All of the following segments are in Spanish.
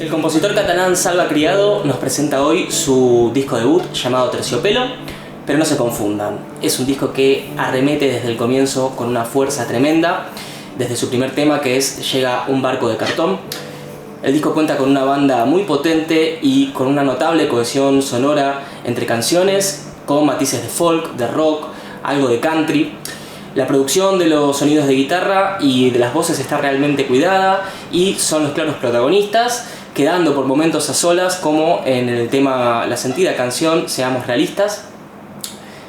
El compositor catalán Salva Criado nos presenta hoy su disco debut llamado Terciopelo, pero no se confundan, es un disco que arremete desde el comienzo con una fuerza tremenda, desde su primer tema que es Llega un barco de cartón. El disco cuenta con una banda muy potente y con una notable cohesión sonora entre canciones con matices de folk, de rock, algo de country. La producción de los sonidos de guitarra y de las voces está realmente cuidada y son los claros protagonistas, quedando por momentos a solas, como en el tema, la sentida canción Seamos Realistas.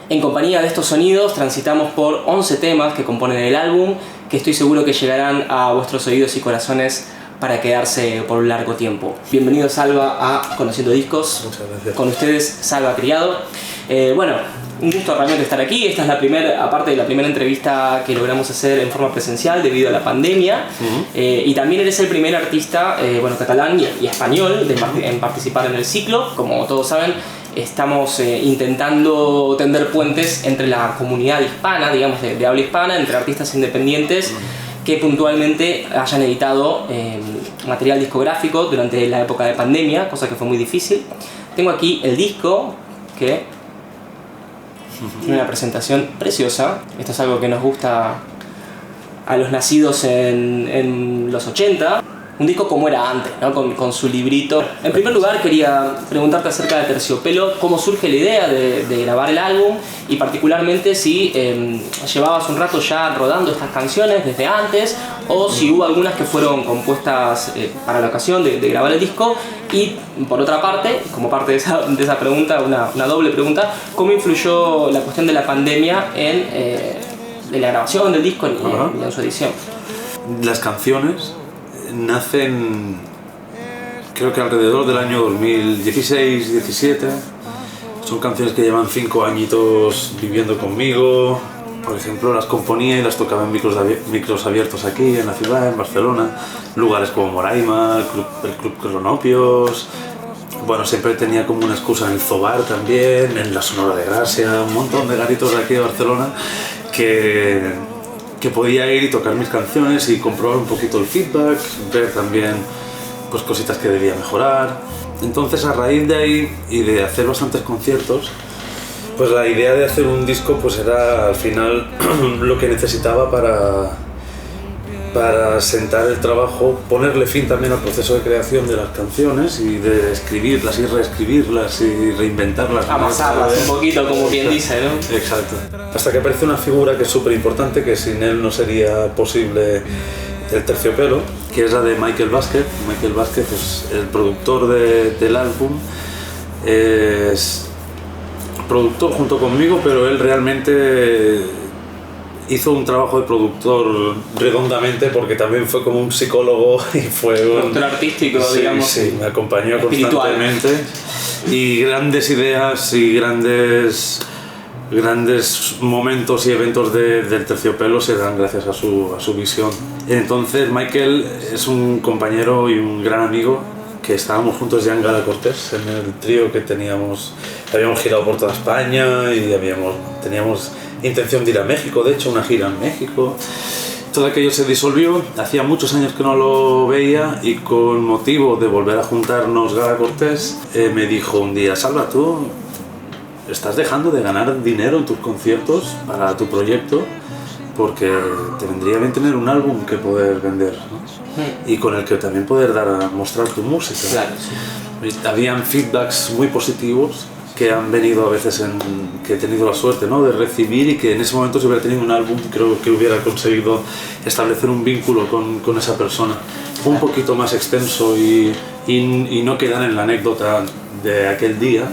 En compañía de estos sonidos transitamos por 11 temas que componen el álbum, que estoy seguro que llegarán a vuestros oídos y corazones para quedarse por un largo tiempo. Bienvenido, Salva, a Conociendo Discos. Muchas gracias. Con ustedes, Salva Criado. Un gusto realmente estar aquí. Esta es la primera, aparte de la primera entrevista que logramos hacer en forma presencial debido a la pandemia. Y también eres el primer artista catalán y español en participar en el ciclo. Como todos saben, estamos intentando tender puentes entre la comunidad hispana, digamos de habla hispana, entre artistas independientes que puntualmente hayan editado material discográfico durante la época de pandemia, cosa que fue muy difícil. Tengo aquí el disco que tiene una presentación preciosa. Esto es algo que nos gusta a los nacidos en los 80. Un disco como era antes, ¿no? Con su librito. En primer lugar, quería preguntarte acerca de Terciopelo, cómo surge la idea de grabar el álbum y particularmente si llevabas un rato ya rodando estas canciones desde antes o si hubo algunas que fueron compuestas para la ocasión de grabar el disco. Y por otra parte, como parte de esa pregunta, una doble pregunta, ¿cómo influyó la cuestión de la pandemia en la grabación del disco y en su edición? Las canciones nacen, creo que alrededor del año 2016-17. Son canciones que llevan 5 añitos viviendo conmigo. Por ejemplo, las componía y las tocaba en micros abiertos aquí en la ciudad, en Barcelona. Lugares como Moraima, el Club Cronopios. Bueno, siempre tenía como una excusa en el Zobar también, en la Sonora de Gracia, un montón de garitos de aquí de Barcelona que podía ir y tocar mis canciones y comprobar un poquito el feedback, ver también pues cositas que debía mejorar. Entonces, a raíz de ahí y de hacer bastantes conciertos, pues la idea de hacer un disco pues era al final lo que necesitaba para sentar el trabajo, ponerle fin también al proceso de creación de las canciones y de escribirlas y reescribirlas y reinventarlas. Amasarlas un poquito, como quien dice, ¿no? Exacto. Hasta que aparece una figura que es súper importante, que sin él no sería posible el Terciopelo, que es la de Michael Vázquez. Michael Vázquez es el productor del álbum. Es productor junto conmigo, pero él realmente hizo un trabajo de productor redondamente porque también fue como un psicólogo y fue un productor artístico, sí, digamos. Sí, me acompañó espiritual. Constantemente y grandes ideas y grandes momentos y eventos del Terciopelo se dan gracias a su visión. Entonces Michael es un compañero y un gran amigo que estábamos juntos ya en Gala Cortés, en el trío que teníamos. Habíamos girado por toda España y teníamos intención de ir a México, de hecho una gira en México. Todo aquello se disolvió, hacía muchos años que no lo veía y con motivo de volver a juntarnos Gala Cortés me dijo un día: Salva, tú estás dejando de ganar dinero en tus conciertos para tu proyecto porque te vendría bien tener un álbum que poder vender, ¿no? Y con el que también poder mostrar tu música. Claro, sí. Habían feedbacks muy positivos que han venido a veces que he tenido la suerte, ¿no?, de recibir, y que en ese momento, si hubiera tenido un álbum, creo que hubiera conseguido establecer un vínculo con esa persona un poquito más extenso y no quedar en la anécdota de aquel día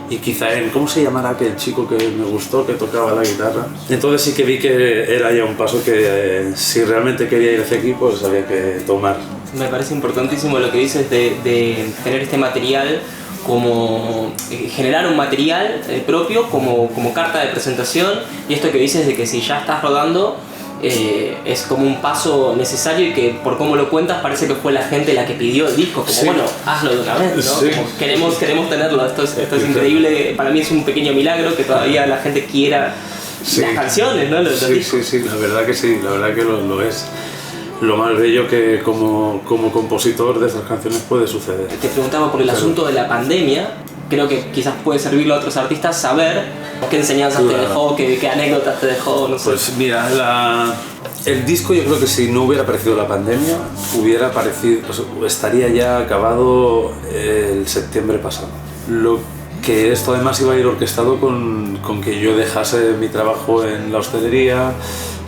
y quizá en cómo se llamará aquel chico que me gustó, que tocaba la guitarra. Entonces sí que vi que era ya un paso que si realmente quería ir hacia aquí, pues había que tomar. Me parece importantísimo lo que dices de tener este material, como generar un material propio como carta de presentación, y esto que dices de que si ya estás rodando es como un paso necesario y que por cómo lo cuentas parece que fue la gente la que pidió el disco, como sí, bueno, hazlo de una vez, ¿no? Sí. Como queremos tenerlo, esto es increíble, para mí es un pequeño milagro que todavía la gente quiera las canciones, ¿no? Los discos. Sí, la verdad que sí, la verdad que lo es. lo más bello que como compositor de esas canciones puede suceder. Te preguntaba por el asunto de la pandemia. Creo que quizás puede servirle a otros artistas saber qué enseñanzas te dejó, qué anécdotas te dejó, no sé. Pues mira, el disco, yo creo que si no hubiera aparecido la pandemia, estaría ya acabado el septiembre pasado. Lo que esto además iba a ir orquestado con que yo dejase mi trabajo en la hostelería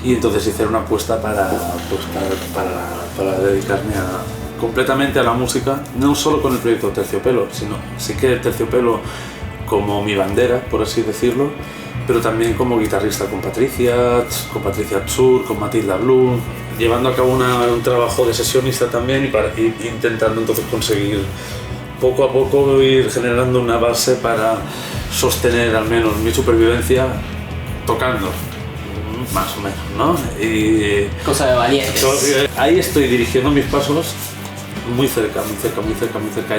y entonces hice una apuesta para dedicarme completamente a la música, no solo con el proyecto Terciopelo, sino sí que Terciopelo como mi bandera, por así decirlo, pero también como guitarrista con Patricia Tsur, con Matilda Blue, llevando a cabo un trabajo de sesionista también y intentando entonces conseguir poco a poco ir generando una base para sostener al menos mi supervivencia tocando, más o menos, ¿no? Y cosa de valientes. Ahí estoy dirigiendo mis pasos muy cerca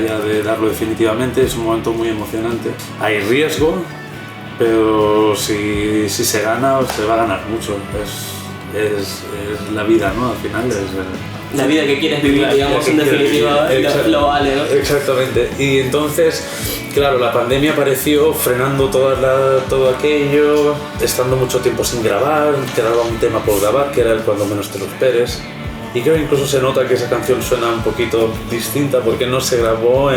ya de darlo definitivamente. Es un momento muy emocionante. Hay riesgo, pero si se gana, se va a ganar mucho. Es la vida, ¿no? Al final es la vida que quieres vivir, digamos, en definitiva, lo vale, ¿no? Exactamente. Y entonces, claro, la pandemia apareció frenando todo aquello, estando mucho tiempo sin grabar, quedaba un tema por grabar, que era el Cuando menos te lo esperes. Y creo que incluso se nota que esa canción suena un poquito distinta porque no se grabó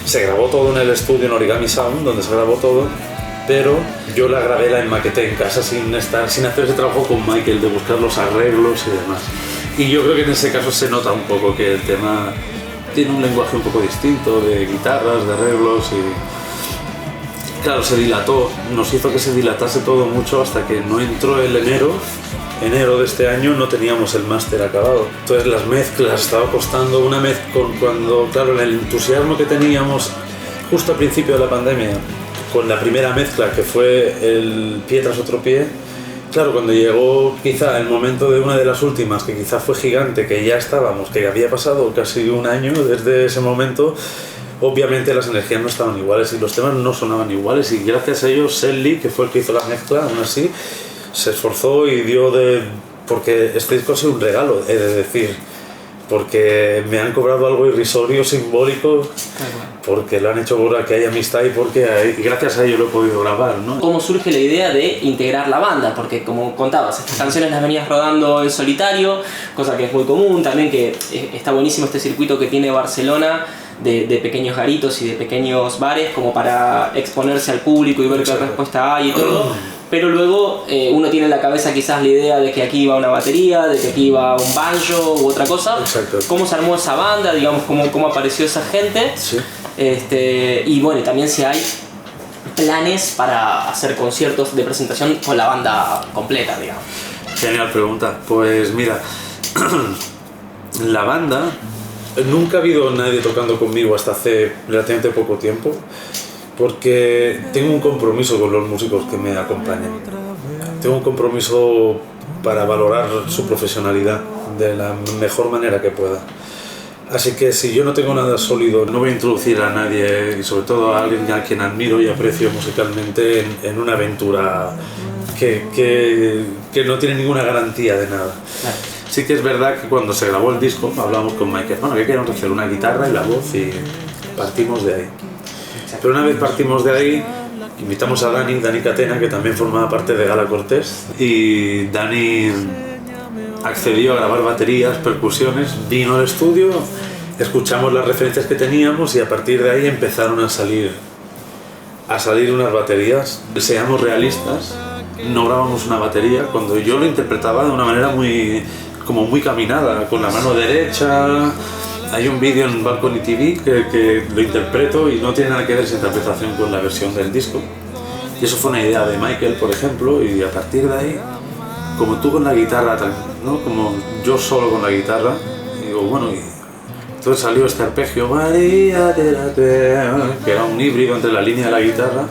se grabó todo en el estudio en Origami Sound, donde se grabó todo, pero yo la grabé, la enmaqueté en casa sin hacer ese trabajo con Michael de buscar los arreglos y demás. Y yo creo que en ese caso se nota un poco que el tema tiene un lenguaje un poco distinto de guitarras, de arreglos y claro, se dilató, nos hizo que se dilatase todo mucho hasta que no entró el enero de este año, no teníamos el máster acabado. Entonces las mezclas, estaba costando una mezcla cuando, claro, en el entusiasmo que teníamos justo al principio de la pandemia, con la primera mezcla que fue el Pie tras otro pie, claro, cuando llegó quizá el momento de una de las últimas, que quizá fue gigante, que ya estábamos, que había pasado casi un año desde ese momento, obviamente las energías no estaban iguales y los temas no sonaban iguales y gracias a ellos, Selly, que fue el que hizo la mezcla, aún así, se esforzó y dio porque este disco ha sido un regalo, he de decir, porque me han cobrado algo irrisorio, simbólico, porque lo han hecho por que hay amistad y gracias a ello lo he podido grabar, ¿no? ¿Cómo surge la idea de integrar la banda? Porque como contabas, estas canciones las venías rodando en solitario, cosa que es muy común, también que está buenísimo este circuito que tiene Barcelona, de pequeños garitos y de pequeños bares como para exponerse al público y ver qué respuesta hay y todo. Pero luego uno tiene en la cabeza quizás la idea de que aquí iba una batería, de que aquí iba un banjo u otra cosa. Exacto. ¿Cómo se armó esa banda? Digamos, cómo apareció esa gente. Sí. Y bueno, también si hay planes para hacer conciertos de presentación con la banda completa, digamos. Genial pregunta. Pues mira, la banda, nunca ha habido nadie tocando conmigo hasta hace relativamente poco tiempo, porque tengo un compromiso con los músicos que me acompañan. Tengo un compromiso para valorar su profesionalidad de la mejor manera que pueda. Así que si yo no tengo nada sólido, no voy a introducir a nadie, y sobre todo a alguien a quien admiro y aprecio musicalmente, en una aventura que no tiene ninguna garantía de nada. Sí que es verdad que cuando se grabó el disco hablamos con Michael, bueno, que queremos hacer una guitarra y la voz y partimos de ahí. Pero una vez partimos de ahí, invitamos a Dani Catena, que también formaba parte de Gala Cortés, y Dani accedió a grabar baterías, percusiones, vino al estudio, escuchamos las referencias que teníamos y a partir de ahí empezaron a salir unas baterías. Seamos realistas, no grabamos una batería cuando yo lo interpretaba de una manera muy caminada, con la mano derecha. Hay un vídeo en Balcony TV que lo interpreto y no tiene nada que ver esa interpretación con la versión del disco. Y eso fue una idea de Michael, por ejemplo, y a partir de ahí, como tú con la guitarra, ¿no? Como yo solo con la guitarra, digo, bueno, y entonces salió este arpegio, María, que era un híbrido entre la línea de la guitarra,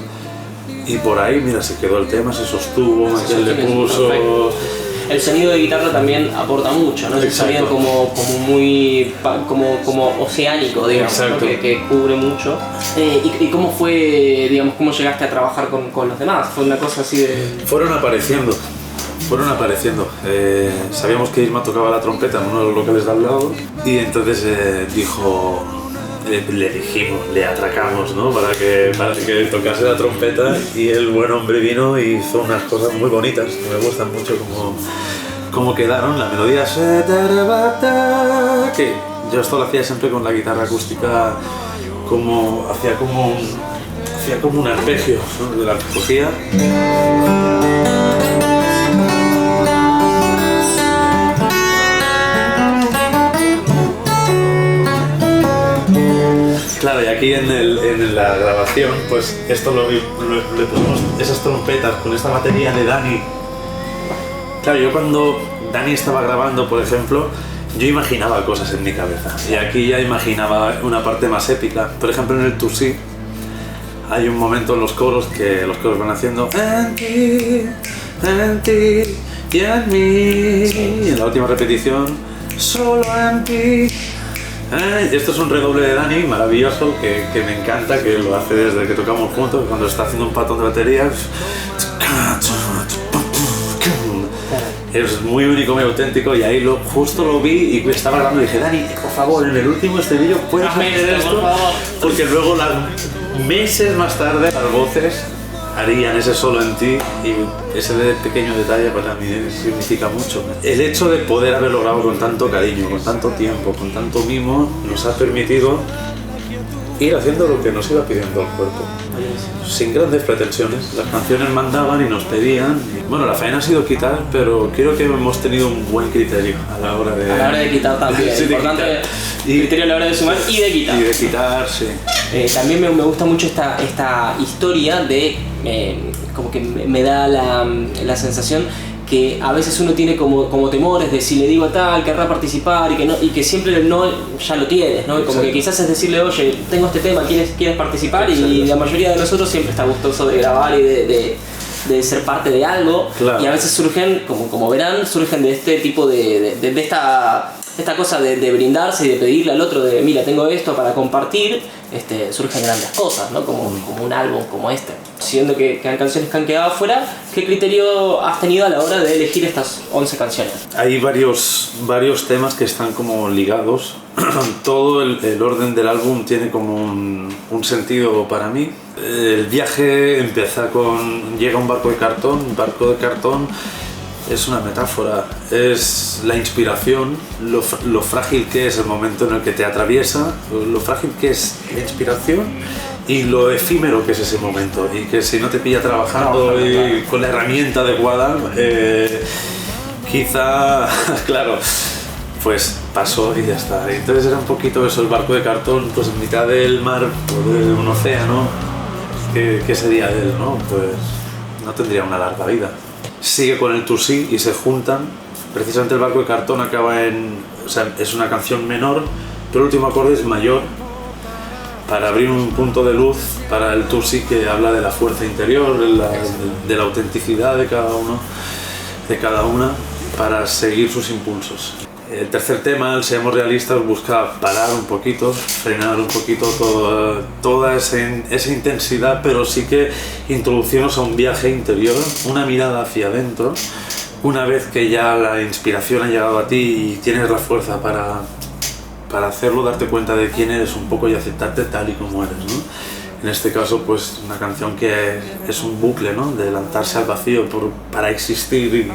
y por ahí, mira, se quedó el tema, se sostuvo, Michael le puso... Perfecto. El sonido de guitarra también aporta mucho, ¿no? Es un sonido como muy como oceánico, digamos, ¿no? que cubre mucho. ¿Y cómo fue, digamos, cómo llegaste a trabajar con los demás? ¿Fue una cosa así de...? Fueron apareciendo. fueron apareciendo. Sabíamos que Isma tocaba la trompeta en uno de los locales de al lado y entonces dijo, le dijimos, le atracamos, ¿no? para que tocase la trompeta y el buen hombre vino y hizo unas cosas muy bonitas que me gustan mucho como quedaron. La melodía que yo esto lo hacía siempre con la guitarra acústica, hacía como un arpegio, ¿no? De la cogía. Claro, y aquí en la grabación, pues esto le pusimos esas trompetas con esta batería de Dani. Claro, yo cuando Dani estaba grabando, por ejemplo, yo imaginaba cosas en mi cabeza. Y aquí ya imaginaba una parte más épica. Por ejemplo, en el Tusí hay un momento en los coros que los coros van haciendo en ti y en mí. Y en la última repetición, solo en ti. Y esto es un redoble de Dani maravilloso que me encanta, que lo hace desde que tocamos juntos, cuando está haciendo un patrón de batería. Es muy único, muy auténtico, y ahí justo lo vi y estaba grabando y dije, Dani, por favor, en el último estribillo puedes meter esto, porque luego meses más tarde las voces harían ese solo en ti, y ese pequeño detalle para mí significa mucho. El hecho de poder haberlo grabado con tanto cariño, con tanto tiempo, con tanto mimo, nos ha permitido ir haciendo lo que nos iba pidiendo el cuerpo, sin grandes pretensiones. Las canciones mandaban y nos pedían. Bueno, la faena ha sido quitar, pero creo que hemos tenido un buen criterio a la hora de quitar también. Sí, importante criterio a la hora de sumar y de quitar. Y de quitar, sí. También me gusta mucho esta historia de, como que me da la sensación que a veces uno tiene como temores de si le digo a tal, querrá participar y que siempre no ya lo tienes, ¿no? Como Exacto. que quizás es decirle, oye, tengo este tema, ¿quieres participar? Exacto. Y la mayoría de nosotros siempre está gustoso de grabar y de ser parte de algo. Claro. Y a veces surgen, como verán, surgen de este tipo de esta cosa de brindarse y de pedirle al otro de, mira, tengo esto para compartir, surgen grandes cosas, ¿no? Como un álbum como este. Siendo que hay canciones que han quedado afuera, ¿qué criterio has tenido a la hora de elegir estas 11 canciones? Hay varios temas que están como ligados. Todo el orden del álbum tiene como un sentido para mí. El viaje empieza llega un barco de cartón. Un barco de cartón es una metáfora, es la inspiración, lo frágil que es el momento en el que te atraviesa, lo frágil que es la inspiración y lo efímero que es ese momento, y que si no te pilla trabajando con la herramienta adecuada, quizá, claro, pues pasó y ya está. Entonces era un poquito eso, el barco de cartón, pues en mitad del mar o de un océano, ¿qué sería de él, no? Pues no tendría una larga vida. Sigue con el Tusí y se juntan. Precisamente el barco de cartón acaba o sea, es una canción menor, pero el último acorde es mayor, para abrir un punto de luz para el Tusí, que habla de la fuerza interior, de la autenticidad de cada una, para seguir sus impulsos. El tercer tema, el Seamos Realistas, busca parar un poquito, frenar un poquito toda esa intensidad, pero sí que introducirnos a un viaje interior, una mirada hacia adentro. Una vez que ya la inspiración ha llegado a ti y tienes la fuerza para hacerlo, darte cuenta de quién eres un poco y aceptarte tal y como eres, ¿no? En este caso, pues una canción que es un bucle, ¿no? De lanzarse al vacío para existir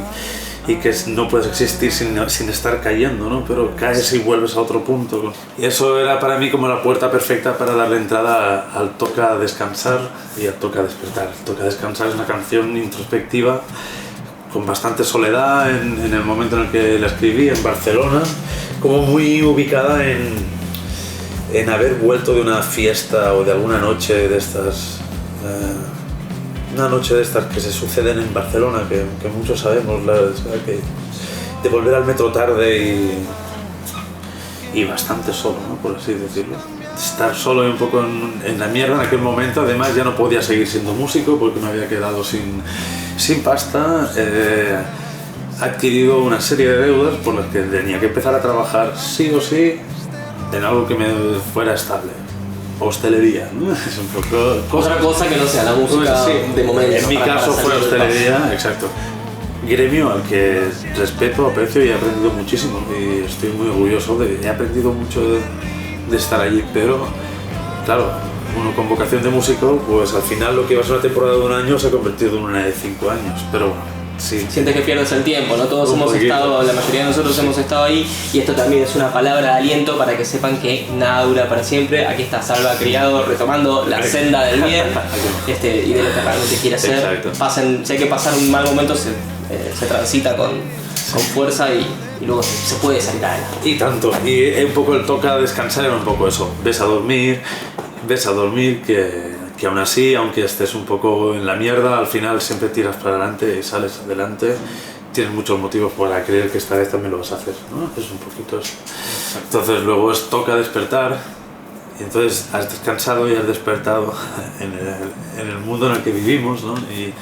y que no puedes existir sin estar cayendo, ¿no? Pero caes y vuelves a otro punto. Y eso era para mí como la puerta perfecta para darle entrada al Toca Descansar y al Toca Despertar. Toca Descansar es una canción introspectiva con bastante soledad en el momento en el que la escribí, en Barcelona, como muy ubicada en haber vuelto de una fiesta o de alguna noche de estas. Una noche de estas que se suceden en Barcelona, que muchos sabemos, que de volver al metro tarde y bastante solo, ¿no? Por así decirlo. Estar solo y un poco en la mierda en aquel momento. Además ya no podía seguir siendo músico porque me había quedado sin pasta. He adquirido una serie de deudas por las que tenía que empezar a trabajar sí o sí en algo que me fuera estable. Hostelería, ¿no? Es un poco otra cosa que no sea la música, sí, de momento. En mi caso fue hostelería, exacto. gremio al que respeto, aprecio y he aprendido muchísimo y estoy muy orgulloso he aprendido mucho de estar allí, pero claro, uno con vocación de músico, pues al final lo que iba a ser una temporada de un año se ha convertido en una de 5 años, pero bueno. Sí. Sientes que pierdes el tiempo, ¿no? Todos hemos estado, la mayoría de nosotros hemos estado ahí, y esto también es una palabra de aliento para que sepan que nada dura para siempre. Aquí está Salva Criado retomando la senda del bien y de lo que realmente quiere hacer. Si hay que pasar un mal momento, se transita con fuerza y luego se puede salir adelante. Y tanto, y un poco el toca descansar era un poco eso, ves a dormir que aún así, aunque estés un poco en la mierda, al final siempre tiras para adelante y sales adelante. Tienes muchos motivos para creer que esta vez también lo vas a hacer, ¿no? Es un poquito eso. Entonces luego toca despertar, y entonces has descansado y has despertado en el mundo en el que vivimos, ¿no? Y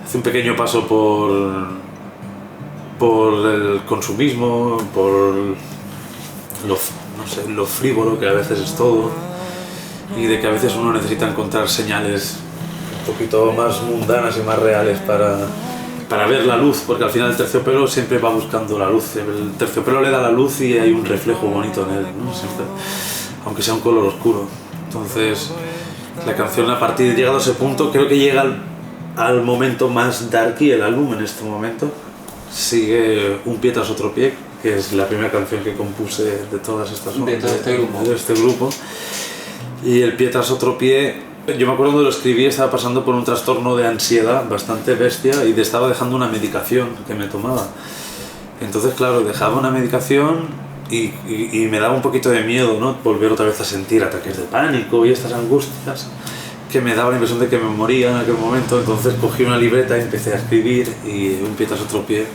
hace un pequeño paso por el consumismo, por lo frívolo que a veces es todo, y de que a veces uno necesita encontrar señales un poquito más mundanas y más reales para ver la luz, porque al final el terciopelo siempre va buscando la luz. El terciopelo le da la luz y hay un reflejo bonito en él, ¿no? Siempre, aunque sea un color oscuro. Entonces la canción, a partir de llegado a ese punto, creo que llega al momento más darky el álbum en este momento. Sigue Un pie tras otro pie, que es la primera canción que compuse de todas estas de este grupo. Y El pie tras otro pie, yo me acuerdo cuando lo escribí, estaba pasando por un trastorno de ansiedad bastante bestia y estaba dejando una medicación que me tomaba. Entonces, claro, dejaba una medicación y me daba un poquito de miedo, ¿no? Volver otra vez a sentir ataques de pánico y estas angustias que me daba la impresión de que me moría en aquel momento. Entonces cogí una libreta y empecé a escribir, y Un pie tras otro pie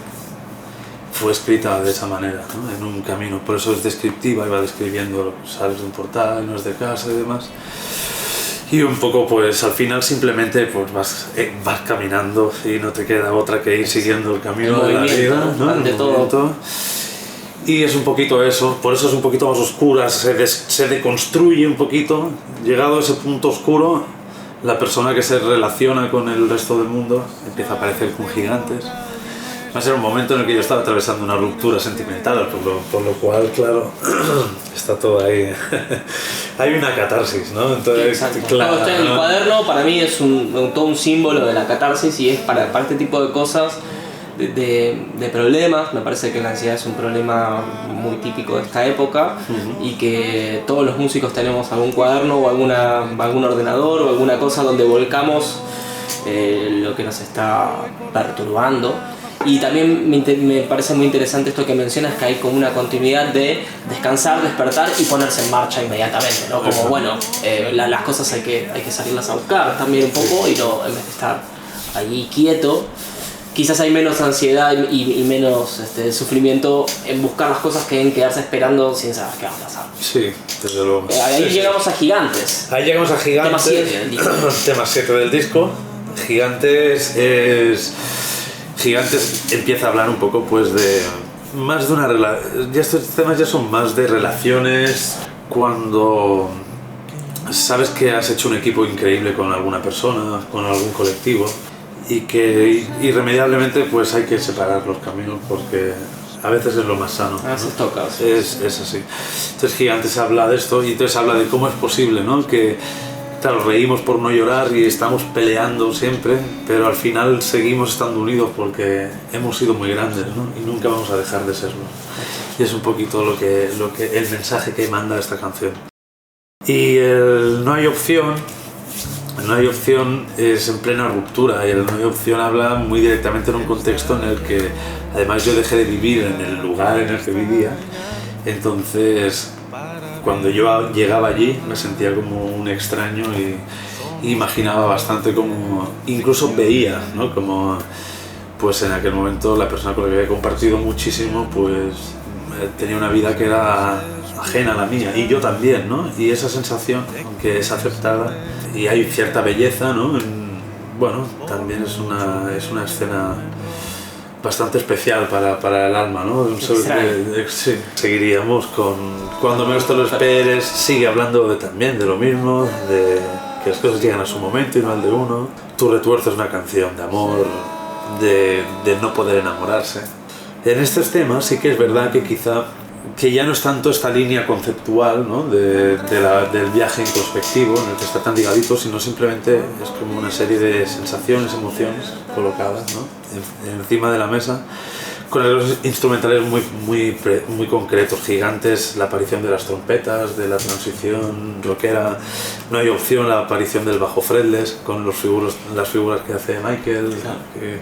fue escrita de esa manera, ¿no? En un camino. Por eso es descriptiva, iba describiendo, sales de un portal, no es de casa y demás. Y un poco, pues al final simplemente pues vas caminando y no te queda otra que ir siguiendo el camino de la vida, ¿no? Ante todo. Y es un poquito eso, por eso es un poquito más oscura, se deconstruye un poquito. Llegado a ese punto oscuro, la persona que se relaciona con el resto del mundo empieza a aparecer con gigantes. Va a ser un momento en el que yo estaba atravesando una ruptura sentimental, por lo cual, claro, está todo ahí. Hay una catarsis, ¿no? Entonces, claro, el cuaderno para mí es todo un símbolo de la catarsis, y es para este tipo de cosas, de problemas. Me parece que la ansiedad es un problema muy típico de esta época, y que todos los músicos tenemos algún cuaderno o algún ordenador o alguna cosa donde volcamos lo que nos está perturbando. Y también me parece muy interesante esto que mencionas, que hay como una continuidad de descansar, despertar y ponerse en marcha inmediatamente, ¿no? Como bueno, las cosas hay que salirlas a buscar también un poco, y no, en vez de estar allí quieto, quizás hay menos ansiedad y menos sufrimiento en buscar las cosas que en quedarse esperando sin saber qué va a pasar. Sí, desde luego. Ahí llegamos a Gigantes. Ahí llegamos a Gigantes. Tema 7 del disco. Tema 7 del disco. Gigantes empieza a hablar un poco pues de más de una relación. Estos temas ya son más de relaciones, cuando sabes que has hecho un equipo increíble con alguna persona, con algún colectivo, y que irremediablemente pues hay que separar los caminos, porque a veces es lo más sano, ¿no? Se toca, sí. Es así. Entonces Gigantes habla de esto, y entonces habla de cómo es posible, ¿no? Que claro, reímos por no llorar y estamos peleando siempre, pero al final seguimos estando unidos porque hemos sido muy grandes, ¿no? Y nunca vamos a dejar de serlo. Y es un poquito el mensaje que manda esta canción. Y el No hay opción es en plena ruptura, y el No hay opción habla muy directamente en un contexto en el que además yo dejé de vivir en el lugar en el que vivía. Entonces cuando yo llegaba allí me sentía como un extraño, y imaginaba bastante, como incluso veía, ¿no? Como pues en aquel momento la persona con la que había compartido muchísimo pues tenía una vida que era ajena a la mía, y yo también, ¿no? Y esa sensación, aunque es aceptada y hay cierta belleza, ¿no? Bueno, también es una escena bastante especial para el alma, ¿no? Sí, seguiríamos con Cuando menos te lo esperes, sigue hablando también de lo mismo, de que las cosas llegan a su momento y no al de uno. Tu retuerzo es una canción de amor de no poder enamorarse. En estos temas sí que es verdad que quizá que ya no es tanto esta línea conceptual, ¿no? del viaje introspectivo en el que está tan ligadito, sino simplemente es como una serie de sensaciones, emociones colocadas, ¿no? Encima de la mesa, con los instrumentales muy concretos, gigantes, la aparición de las trompetas, de la transición rockera, no hay opción la aparición del bajo fretless con las figuras que hace Michael, que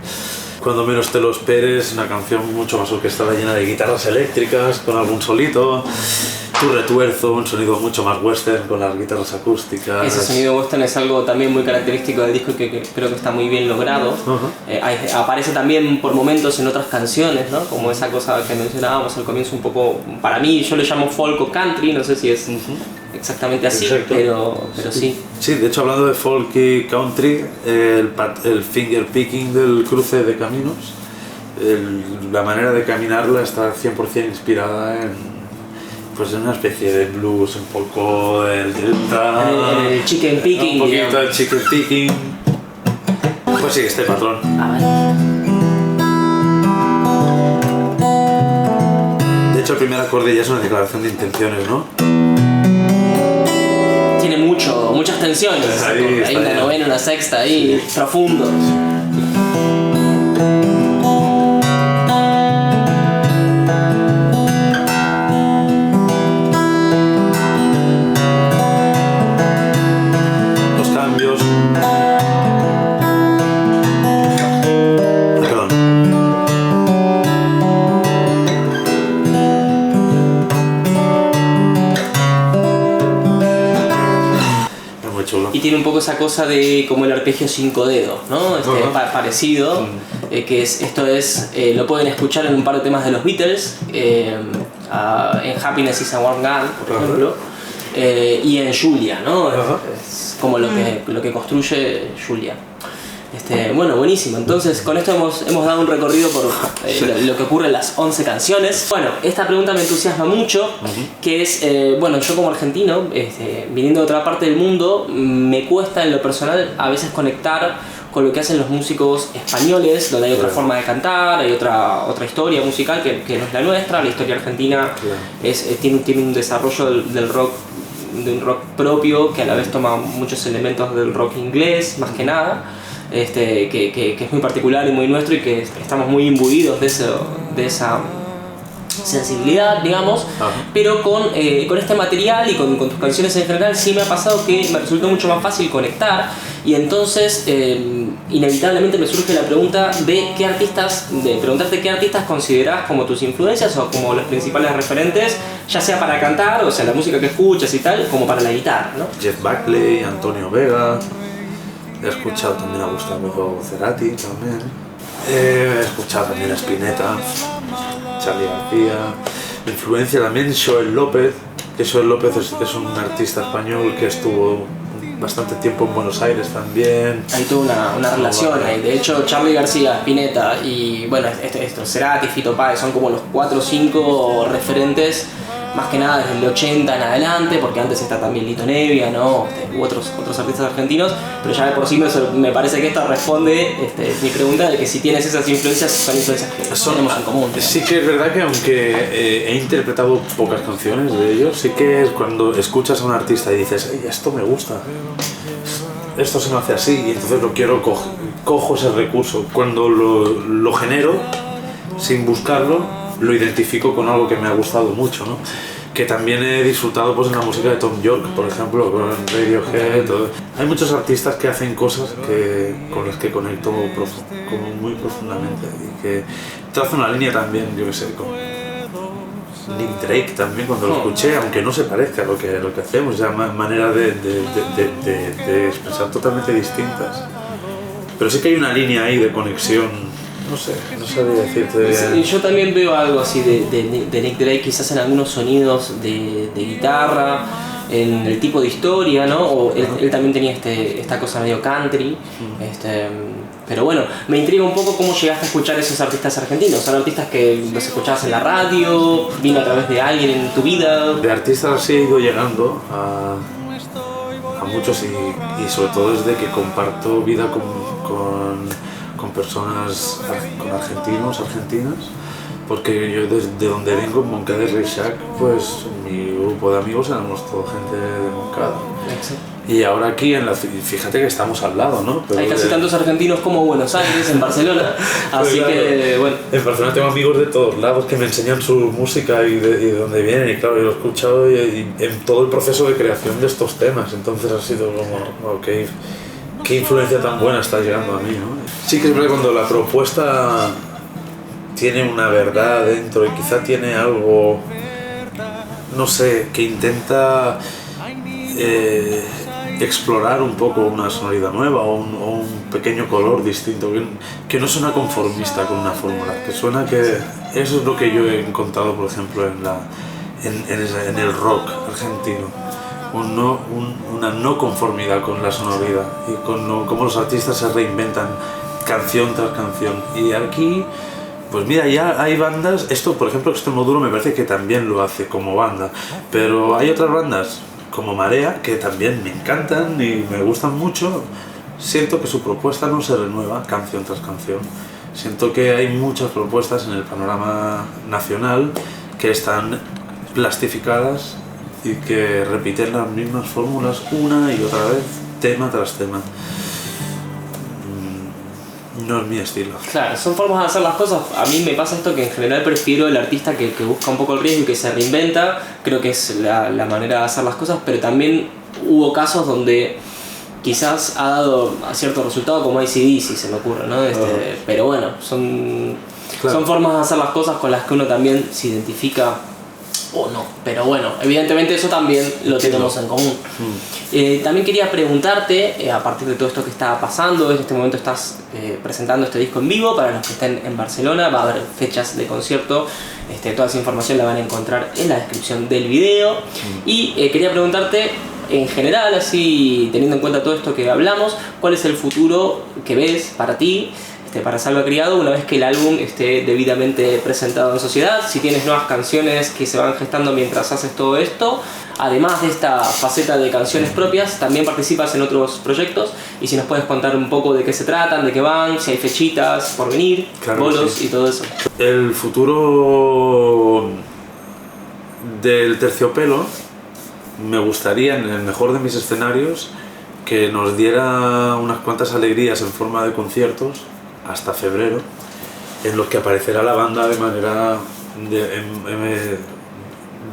cuando menos te lo esperes, una canción mucho más orquestada, llena de guitarras eléctricas, con algún solito, tu retuerzo, un sonido mucho más western con las guitarras acústicas. Ese sonido western es algo también muy característico del disco que creo que está muy bien logrado. Aparece también por momentos en otras canciones, ¿no? Como esa cosa que mencionábamos al comienzo, un poco, para mí yo le llamo folk o country, no sé si es exactamente así, pero sí. Sí, de hecho, hablando de folk y country, el finger picking del cruce de caminos, la manera de caminarla está 100% inspirada en una especie de blues, un poco el chicken picking. Un poquito el chicken picking. Pues sí, este patrón. De hecho, el primer acorde ya es una declaración de intenciones, ¿no? Tiene muchas tensiones. Hay una novena, una sexta ahí, profundo. Y tiene un poco esa cosa de como el arpegio 5 dedos, ¿no? Parecido, que lo pueden escuchar en un par de temas de los Beatles, en Happiness is a Warm Gun, por ejemplo, y en Julia, ¿no? Es como lo que construye Julia. Bueno, buenísimo. Entonces, con esto hemos dado un recorrido por lo que ocurre en las 11 canciones. Bueno, esta pregunta me entusiasma mucho, que es, yo como argentino, viniendo de otra parte del mundo, me cuesta en lo personal a veces conectar con lo que hacen los músicos españoles, donde hay otra forma de cantar, hay otra historia musical que no es la nuestra. La historia argentina tiene un desarrollo del rock, de un rock propio, que a la vez toma muchos elementos del rock inglés, más que nada. Que es muy particular y muy nuestro, y que estamos muy imbuidos de esa sensibilidad, digamos. Pero con este material y con tus canciones en general sí me ha pasado que me resultó mucho más fácil conectar, y entonces inevitablemente me surge la pregunta de preguntarte qué artistas considerás como tus influencias o como los principales referentes, ya sea para cantar, o sea, la música que escuchas y tal, como para la guitarra, ¿no? Jeff Buckley, Antonio Vega. He escuchado también a Gustavo Cerati también. He escuchado también a Spinetta, Charly García. Influencia también Joel López, que Joel López es un artista español que estuvo bastante tiempo en Buenos Aires también. Hay toda una relación ahí. De hecho, Charly García, Spinetta y Cerati, Fito Páez son como los 4 o 5 referentes, más que nada desde el 80 en adelante, porque antes está también Lito Nevia, ¿no? U otros artistas argentinos, pero ya de por sí me parece que esto responde mi pregunta de que si tienes esas influencias, son influencias que tenemos en común, ¿no? Sí que es verdad que aunque he interpretado pocas canciones de ellos, sí que es cuando escuchas a un artista y dices, esto me gusta, esto se me hace así, y entonces lo quiero, cojo ese recurso. Cuando lo genero, sin buscarlo, lo identifico con algo que me ha gustado mucho, ¿no? Que también he disfrutado en la música de Tom York, por ejemplo, con Radiohead. Hay muchos artistas que hacen cosas con las que conecto como muy profundamente, y que trazo una línea también, yo que sé, con Nick Drake también, cuando lo escuché, aunque no se parezca a lo que hacemos, ya manera de expresar totalmente distintas, pero sí que hay una línea ahí de conexión. No sabría decirte. Sí, yo también veo algo así de Nick Drake, quizás en algunos sonidos de guitarra, en el tipo de historia, ¿no? O él también tenía esta cosa medio country. Pero bueno, me intriga un poco cómo llegaste a escuchar a esos artistas argentinos. ¿Son artistas que los escuchabas en la radio? ¿Vino a través de alguien en tu vida? De artistas sí he ido llegando a muchos, y sobre todo desde que comparto vida con con personas, con argentinos, argentinas, porque yo desde donde vengo, en Moncada y Reixac, pues mi grupo de amigos éramos toda gente de Moncada. Exacto. Y ahora aquí, fíjate que estamos al lado, ¿no? Pero hay casi tantos argentinos como Buenos Aires, en Barcelona, así claro, que bueno. En Barcelona tengo amigos de todos lados que me enseñan su música y de dónde vienen, y claro, yo lo he escuchado y en todo el proceso de creación de estos temas, entonces ha sido como, ok, qué influencia tan buena está llegando a mí, ¿no? Sí que es verdad cuando la propuesta tiene una verdad dentro y quizá tiene algo, no sé, que intenta explorar un poco una sonoridad nueva o un pequeño color distinto, que no suena conformista con una fórmula, que suena que eso es lo que yo he encontrado, por ejemplo, en el rock argentino, una no conformidad con la sonoridad y con cómo los artistas se reinventan canción tras canción. Y aquí, pues mira, ya hay bandas, esto por ejemplo Extremoduro me parece que también lo hace como banda, pero hay otras bandas como Marea, que también me encantan y me gustan mucho. Siento que su propuesta no se renueva canción tras canción. Siento que hay muchas propuestas en el panorama nacional que están plastificadas y que repiten las mismas fórmulas una y otra vez, tema tras tema. No es mi estilo. Claro, son formas de hacer las cosas. A mí me pasa esto que en general prefiero el artista que busca un poco el riesgo y que se reinventa. Creo que es la manera de hacer las cosas, pero también hubo casos donde quizás ha dado cierto resultado, como AC/DC se me ocurre, ¿no? Pero bueno, son formas de hacer las cosas con las que uno también se identifica o no, pero bueno, evidentemente eso también lo tenemos en común. También quería preguntarte, a partir de todo esto que está pasando, en este momento estás presentando este disco en vivo, para los que estén en Barcelona, va a haber fechas de concierto, toda esa información la van a encontrar en la descripción del video. Y quería preguntarte, en general, así teniendo en cuenta todo esto que hablamos, ¿cuál es el futuro que ves para ti, para Salva Criado, una vez que el álbum esté debidamente presentado en sociedad? Si tienes nuevas canciones que se van gestando mientras haces todo esto, además de esta faceta de canciones propias, también participas en otros proyectos, y si nos puedes contar un poco de qué se tratan, de qué van, si hay fechitas por venir, claro, bolos sí, y todo eso. El futuro del Terciopelo, me gustaría, en el mejor de mis escenarios, que nos diera unas cuantas alegrías en forma de conciertos hasta febrero, en los que aparecerá la banda de manera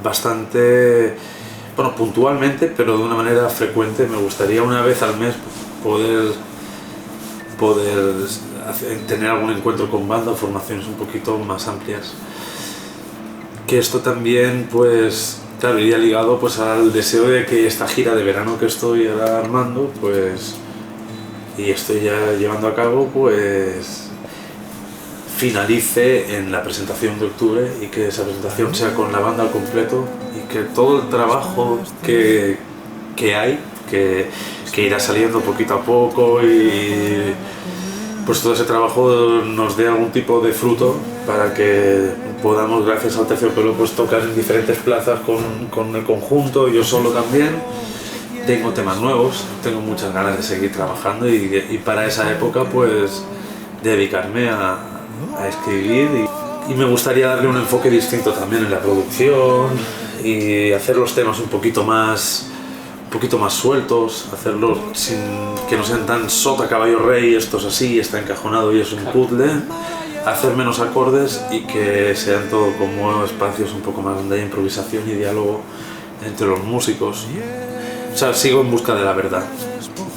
bastante, bueno, puntualmente, pero de una manera frecuente. Me gustaría una vez al mes poder tener algún encuentro con banda, formaciones un poquito más amplias. Que esto también, pues, claro, iría ligado pues al deseo de que esta gira de verano que estoy ahora armando, pues, y estoy ya llevando a cabo, pues finalice en la presentación de octubre, y que esa presentación sea con la banda al completo, y que todo el trabajo que hay, que irá saliendo poquito a poco, y pues todo ese trabajo nos dé algún tipo de fruto para que podamos, gracias al Terciopelo, pues tocar en diferentes plazas con el conjunto, yo solo también. Tengo temas nuevos, tengo muchas ganas de seguir trabajando, y para esa época pues dedicarme a escribir, y me gustaría darle un enfoque distinto también en la producción y hacer los temas un poquito más sueltos, hacerlos sin que no sean tan sota caballo rey, esto es así, está encajonado y es un puzzle, hacer menos acordes y que sean todo como espacios un poco más donde hay improvisación y diálogo entre los músicos. O sea, sigo en busca de la verdad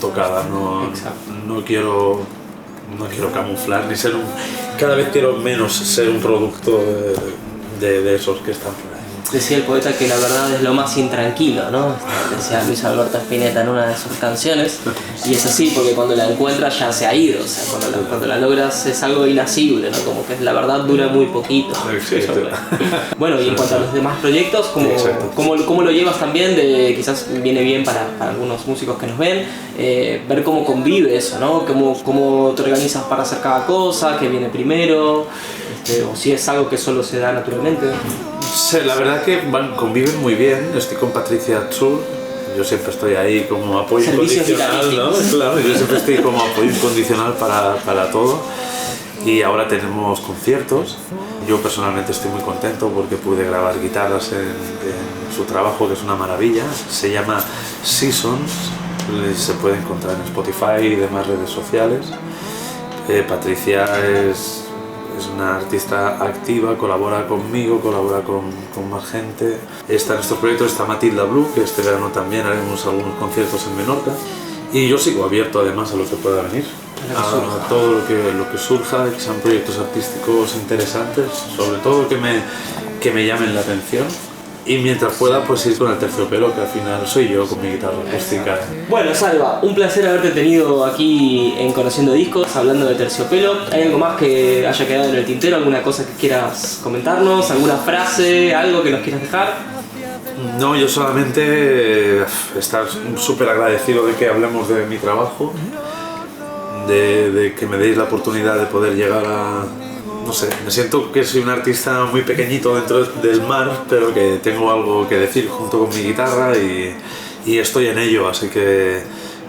tocada, no quiero camuflar ni ser cada vez quiero menos ser un producto de esos que están por ahí. Decía el poeta que la verdad es lo más intranquilo, ¿no? Decía Luis Alberto Spinetta en una de sus canciones, y es así porque cuando la encuentras ya se ha ido, o sea, cuando la logras es algo inasible, ¿no? Como que la verdad dura muy poquito. Bueno, y en cuanto a los demás proyectos, ¿cómo lo llevas también? Quizás viene bien para algunos músicos que nos ven, ver cómo convive eso, ¿no? Cómo te organizas para hacer cada cosa, qué viene primero, o si es algo que solo se da naturalmente. Sí, la verdad que conviven muy bien. Estoy con Patricia Atzur, yo siempre estoy ahí como apoyo Servicios incondicional, ¿no? Claro, yo siempre estoy como apoyo incondicional para todo. Y ahora tenemos conciertos. Yo personalmente estoy muy contento porque pude grabar guitarras en su trabajo, que es una maravilla. Se llama Seasons, se puede encontrar en Spotify y demás redes sociales. Patricia es una artista activa, colabora conmigo, colabora con más gente. Está en estos proyectos, está Matilda Blue, que este verano también haremos algunos conciertos en Menorca. Y yo sigo abierto además a lo que pueda venir, a todo lo que surja, que sean proyectos artísticos interesantes, sobre todo que me llamen la atención. Y mientras pueda, pues ir con el terciopelo, que al final soy yo con mi guitarra acústica. Bueno, Salva, un placer haberte tenido aquí en Conociendo Discos, hablando de terciopelo. ¿Hay algo más que haya quedado en el tintero? ¿Alguna cosa que quieras comentarnos? ¿Alguna frase? ¿Algo que nos quieras dejar? No, yo solamente estar súper agradecido de que hablemos de mi trabajo, de que me deis la oportunidad de poder llegar a... No sé, me siento que soy un artista muy pequeñito dentro del mar, pero que tengo algo que decir junto con mi guitarra y estoy en ello, así que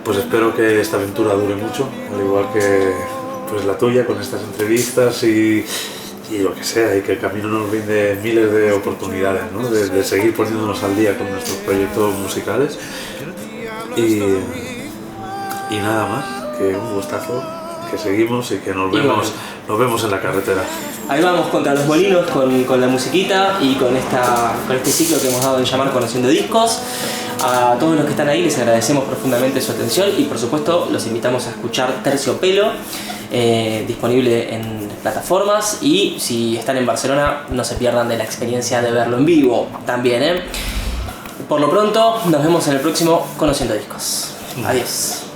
pues espero que esta aventura dure mucho, al igual que pues la tuya con estas entrevistas y lo que sea, y que el camino nos brinde miles de oportunidades, ¿no? de seguir poniéndonos al día con nuestros proyectos musicales y nada más, que un gustazo, que seguimos y que nos vemos en la carretera. Ahí vamos contra los molinos con la musiquita y con este ciclo que hemos dado en llamar Conociendo Discos. A todos los que están ahí les agradecemos profundamente su atención y por supuesto los invitamos a escuchar Terciopelo, disponible en plataformas, y si están en Barcelona no se pierdan de la experiencia de verlo en vivo también, Por lo pronto nos vemos en el próximo Conociendo Discos. Adiós.